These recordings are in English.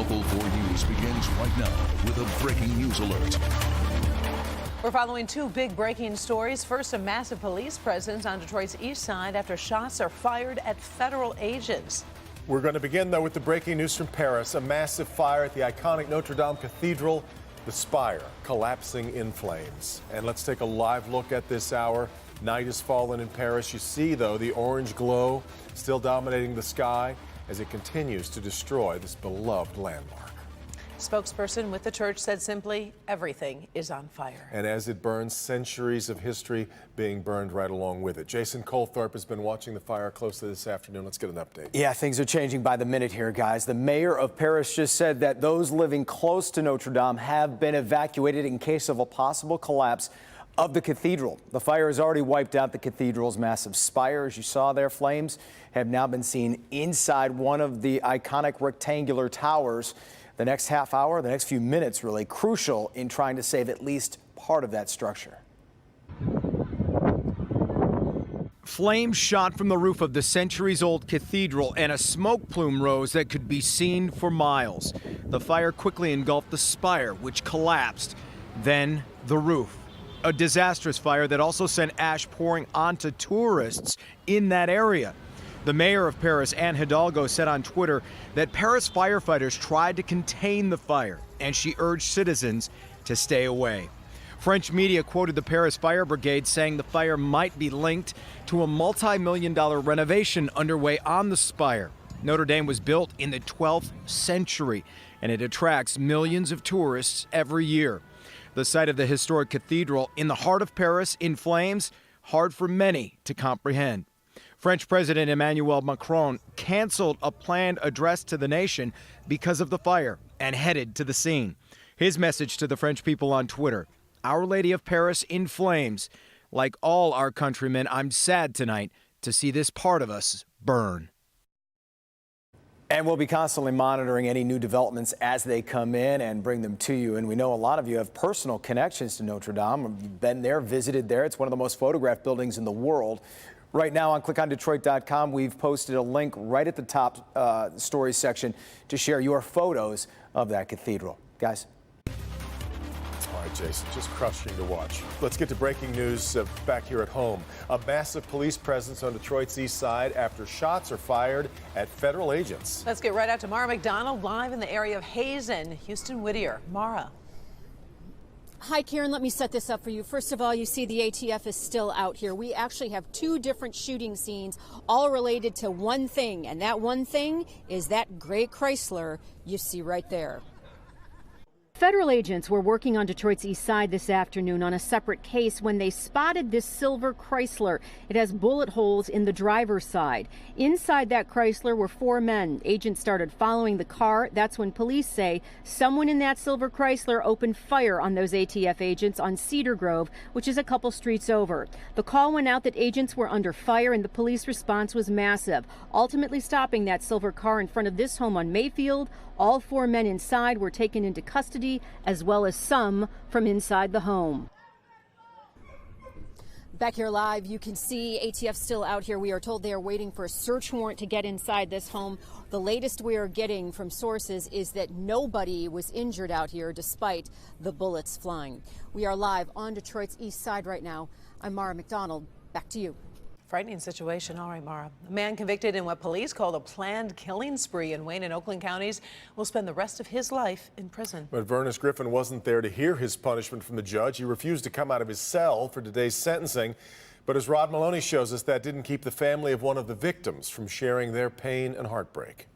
Local 4 News begins right now with a breaking news alert. We're following two big breaking stories. First, a massive police presence on Detroit's east side after shots are fired at federal agents. We're going to begin, though, with the breaking news from Paris. A massive fire at the iconic Notre Dame Cathedral, the spire collapsing in flames. And let's take a live look at this hour. Night has fallen in Paris. You see, though, the orange glow still dominating the sky as it continues to destroy this beloved landmark. Spokesperson with the church said simply, everything is on fire. And as it burns, centuries of history being burned right along with it. Jason Colthorpe has been watching the fire closely this afternoon. Let's get an update. Yeah, things are changing by the minute here, guys. The mayor of Paris just said that those living close to Notre Dame have been evacuated in case of a possible collapse of the cathedral. The fire has already wiped out the cathedral's massive spire. As you saw there, flames have now been seen inside one of the iconic rectangular towers. The next half hour, the next few minutes, really crucial in trying to save at least part of that structure. Flames shot from the roof of the centuries-old cathedral, and a smoke plume rose that could be seen for miles. The fire quickly engulfed the spire, which collapsed, then the roof. A disastrous fire that also sent ash pouring onto tourists in that area. The mayor of Paris, Anne Hidalgo, said on Twitter that Paris firefighters tried to contain the fire, and she urged citizens to stay away. French media quoted the Paris Fire Brigade saying the fire might be linked to a multi-million-dollar renovation underway on the spire. Notre Dame was built in the 12th century, and it attracts millions of tourists every year. The site of the historic cathedral in the heart of Paris in flames, hard for many to comprehend. French President Emmanuel Macron canceled a planned address to the nation because of the fire and headed to the scene. His message to the French people on Twitter, Our Lady of Paris in flames. Like all our countrymen, I'm sad tonight to see this part of us burn. And we'll be constantly monitoring any new developments as they come in and bring them to you. And we know a lot of you have personal connections to Notre Dame. You've been there, visited there. It's one of the most photographed buildings in the world. Right now on clickondetroit.com, we've posted a link right at the top stories section to share your photos of that cathedral. Guys. All right, Jason, just crushing to watch. Let's get to breaking news back here at home. A massive police presence on Detroit's east side after shots are fired at federal agents. Let's get right out to Mara McDonald live in the area of Hazen. Houston Whittier. Mara. Hi, Karen. Let me set this up for you. First of all, you see the ATF is still out here. We actually have two different shooting scenes, all related to one thing, and that one thing is that gray Chrysler you see right there. Federal agents were working on Detroit's east side this afternoon on a separate case when they spotted this silver Chrysler. It has bullet holes in the driver's side. Inside that Chrysler were four men. Agents started following the car. That's when police say someone in that silver Chrysler opened fire on those ATF agents on Cedar Grove, which is a couple streets over. The call went out that agents were under fire, and the police response was massive, ultimately stopping that silver car in front of this home on Mayfield. All four men inside were taken into custody, as well as some from inside the home. Back here live, you can see ATF still out here. We are told they are waiting for a search warrant to get inside this home. The latest we are getting from sources is that nobody was injured out here despite the bullets flying. We are live on Detroit's east side right now. I'm Mara McDonald. Back to you. Frightening situation. All right, Mara. A man convicted in what police called a planned killing spree in Wayne and Oakland counties will spend the rest of his life in prison. But Vernis Griffin wasn't there to hear his punishment from the judge. He refused to come out of his cell for today's sentencing. But as Rod Maloney shows us, that didn't keep the family of one of the victims from sharing their pain and heartbreak.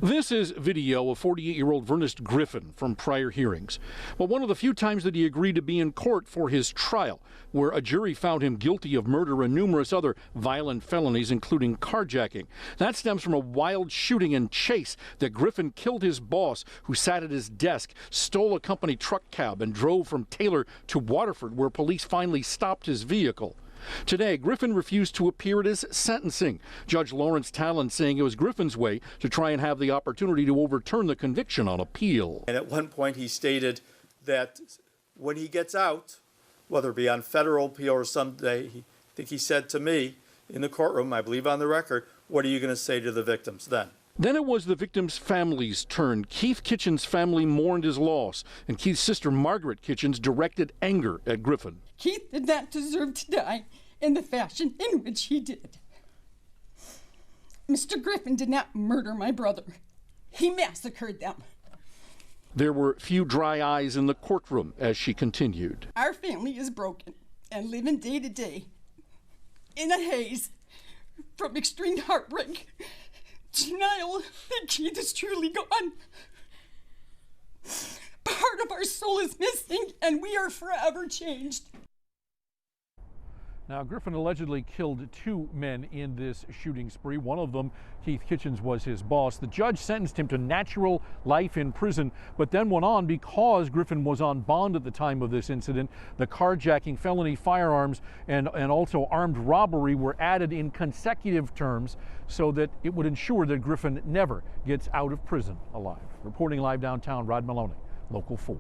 This is video of 48-year-old Vernis Griffin from prior hearings. Well, one of the few times that he agreed to be in court for his trial, where a jury found him guilty of murder and numerous other violent felonies, including carjacking. That stems from a wild shooting and chase that Griffin killed his boss, who sat at his desk, stole a company truck cab, and drove from Taylor to Waterford, where police finally stopped his vehicle. Today, Griffin refused to appear at his sentencing. Judge Lawrence Talon saying it was Griffin's way to try and have the opportunity to overturn the conviction on appeal. And at one point he stated that when he gets out, whether it be on federal appeal or someday, I think he said to me in the courtroom, I believe on the record, what are you going to say to the victims then? Then it was the victim's family's turn. Keith Kitchen's family mourned his loss, and Keith's sister Margaret Kitchens directed anger at Griffin. Keith did not deserve to die in the fashion in which he did. Mr. Griffin did not murder my brother. He massacred them. There were few dry eyes in the courtroom as she continued. Our family is broken and living day to day in a haze from extreme heartbreak, denial that Keith is truly gone. Part of our soul is missing, and we are forever changed. Now, Griffin allegedly killed 2 men in this shooting spree. One of them, Keith Kitchens, was his boss. The judge sentenced him to natural life in prison, but then went on, because Griffin was on bond at the time of this incident, the carjacking, felony firearms, and also armed robbery were added in consecutive terms so that it would ensure that Griffin never gets out of prison alive. Reporting live downtown, Rod Maloney, Local 4.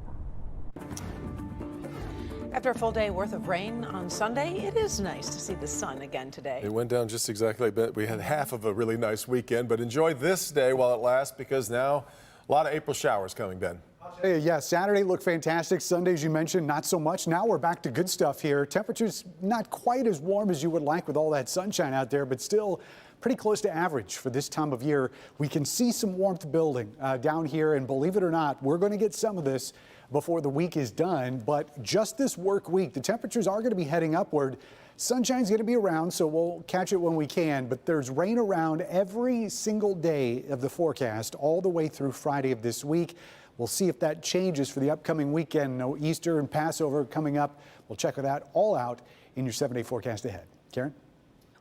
After a full day worth of rain on Sunday, it is nice to see the sun again today. It went down just exactly, but we had half of a really nice weekend, but enjoy this day while it lasts, because now a lot of April showers coming, Ben. Yeah, Saturday looked fantastic. Sunday, as you mentioned, not so much. Now we're back to good stuff here. Temperatures not quite as warm as you would like with all that sunshine out there, but still pretty close to average for this time of year. We can see some warmth building down here, and believe it or not, we're going to get some of this before the week is done. But just this work week, the temperatures are going to be heading upward. Sunshine's going to be around, so we'll catch it when we can, but there's rain around every single day of the forecast all the way through Friday of this week. We'll see if that changes for the upcoming weekend. No Easter and Passover coming up. We'll check that all out in your 7-day forecast ahead. Karen?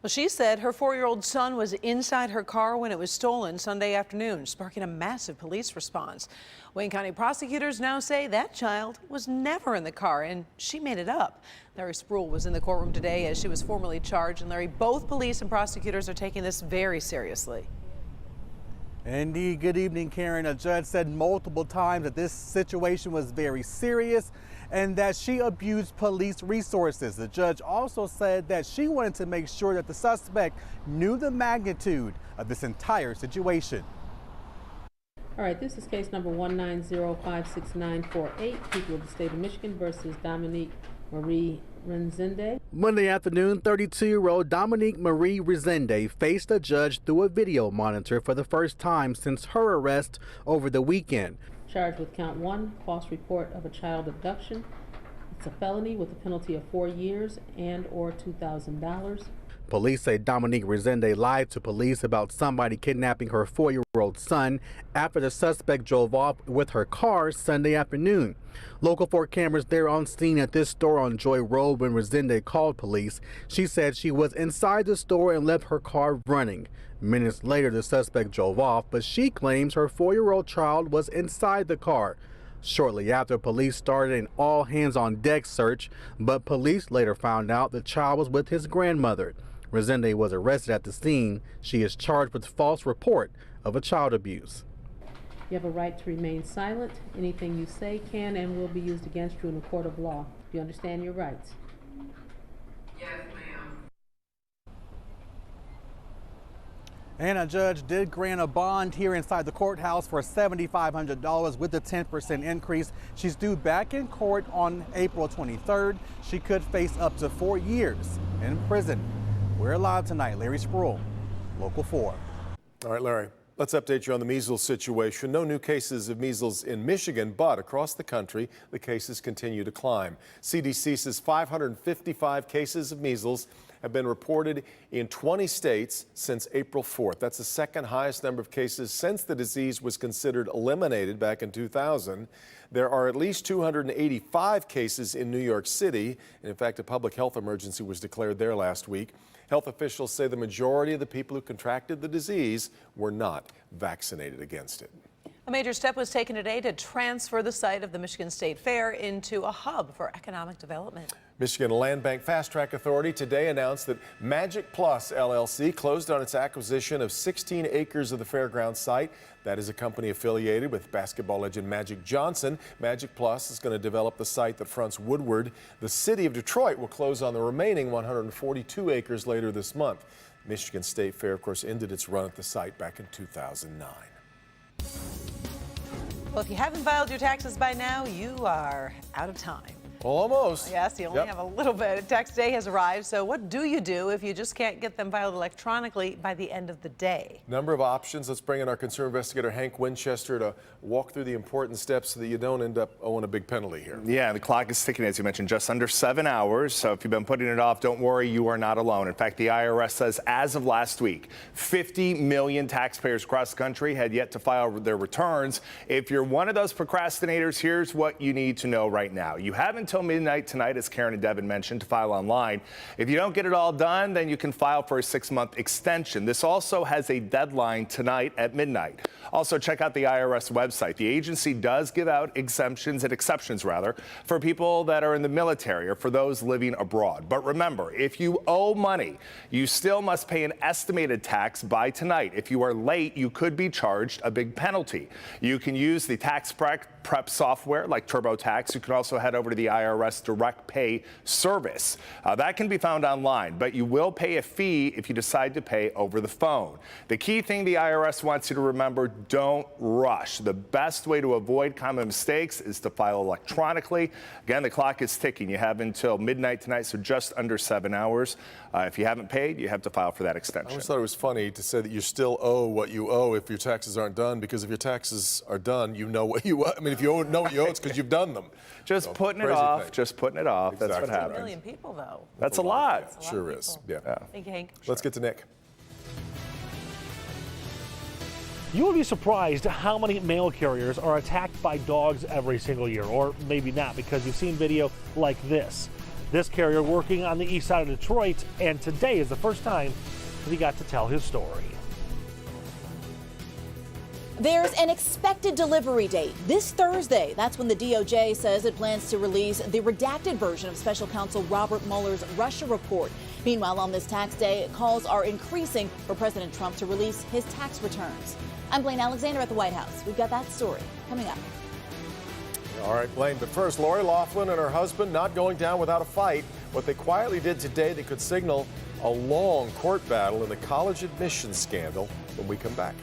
Well, she said her 4-year-old son was inside her car when it was stolen Sunday afternoon, sparking a massive police response. Wayne County prosecutors now say that child was never in the car and she made it up. Larry Spruill was in the courtroom today as she was formally charged. And Larry, both police and prosecutors are taking this very seriously. Indeed. Good evening, Karen. A judge said multiple times that this situation was very serious and that she abused police resources. The judge also said that she wanted to make sure that the suspect knew the magnitude of this entire situation. All right, this is case number 190-56948, people of the state of Michigan versus Dominique Marie Rezende. Monday afternoon, 32-year-old Dominique Marie Rezende faced a judge through a video monitor for the first time since her arrest over the weekend. Charged with count 1, false report of a child abduction. It's a felony with a penalty of 4 years and/or $2,000. Police say Dominique Rezende lied to police about somebody kidnapping her 4-year-old son after the suspect drove off with her car Sunday afternoon. Local 4 cameras there on scene at this store on Joy Road when Rezende called police. She said she was inside the store and left her car running. Minutes later, the suspect drove off, but she claims her 4-year-old child was inside the car. Shortly after, police started an all-hands-on-deck search, but police later found out the child was with his grandmother. Rezende was arrested at the scene. She is charged with false report of a child abuse. You have a right to remain silent. Anything you say can and will be used against you in a court of law. Do you understand your rights? Yes, ma'am. And a judge did grant a bond here inside the courthouse for $7,500 with a 10% increase. She's due back in court on April 23rd. She could face up to 4 years in prison. We're live tonight. Larry Spruill, Local 4. All right, Larry, let's update you on the measles situation. No new cases of measles in Michigan, but across the country, the cases continue to climb. CDC says 555 cases of measles have been reported in 20 states since April 4th. That's the second highest number of cases since the disease was considered eliminated back in 2000. There are at least 285 cases in New York City. And in fact, a public health emergency was declared there last week. Health officials say the majority of the people who contracted the disease were not vaccinated against it. A major step was taken today to transfer the site of the Michigan State Fair into a hub for economic development. Michigan Land Bank Fast Track Authority today announced that Magic Plus LLC closed on its acquisition of 16 acres of the fairground site. That is a company affiliated with basketball legend Magic Johnson. Magic Plus is going to develop the site that fronts Woodward. The city of Detroit will close on the remaining 142 acres later this month. Michigan State Fair, of course, ended its run at the site back in 2009. Well, if you haven't filed your taxes by now, you are out of time. Almost. Yes, you only have a little bit. Tax day has arrived, so what do you do if you just can't get them filed electronically by the end of the day? Number of options. Let's bring in our consumer investigator, Hank Winchester, to walk through the important steps so that you don't end up owing a big penalty here. Yeah, the clock is ticking, as you mentioned, just under 7 hours. So if you've been putting it off, don't worry, you are not alone. In fact, the IRS says as of last week, 50 million taxpayers across the country had yet to file their returns. If you're one of those procrastinators, here's what you need to know right now. You haven't until midnight tonight, as Karen and Devin mentioned, to file online. If you don't get it all done, then you can file for a 6-month extension. This also has a deadline tonight at midnight. Also, check out the IRS website. The agency does give out exceptions, for people that are in the military or for those living abroad. But remember, if you owe money, you still must pay an estimated tax by tonight. If you are late, you could be charged a big penalty. You can use the tax prep software like TurboTax. You can also head over to the IRS Direct Pay service. That can be found online, but you will pay a fee if you decide to pay over the phone. The key thing the IRS wants you to remember, don't rush. The best way to avoid common mistakes is to file electronically. Again, the clock is ticking. You have until midnight tonight, so just under 7 hours. If you haven't paid, you have to file for that extension. I always thought it was funny to say that you still owe what you owe if your taxes aren't done, because if your taxes are done, you know what you owe. I mean, if you know what you owe, it's because you've done them. Just putting it off. Just putting it off. Exactly. That's what happens. 1 million people, though. That's a lot. Sure is. Yeah. Thank you, Hank. Let's get to Nick. You will be surprised how many mail carriers are attacked by dogs every single year, or maybe not, because you've seen video like this. This carrier working on the east side of Detroit, and today is the first time that he got to tell his story. There's an expected delivery date this Thursday. That's when the DOJ says it plans to release the redacted version of Special Counsel Robert Mueller's Russia report. Meanwhile, on this tax day, calls are increasing for President Trump to release his tax returns. I'm Blaine Alexander at the White House. We've got that story coming up. All right, Blaine, but first, Lori Loughlin and her husband not going down without a fight. What they quietly did today that could signal a long court battle in the college admissions scandal when we come back.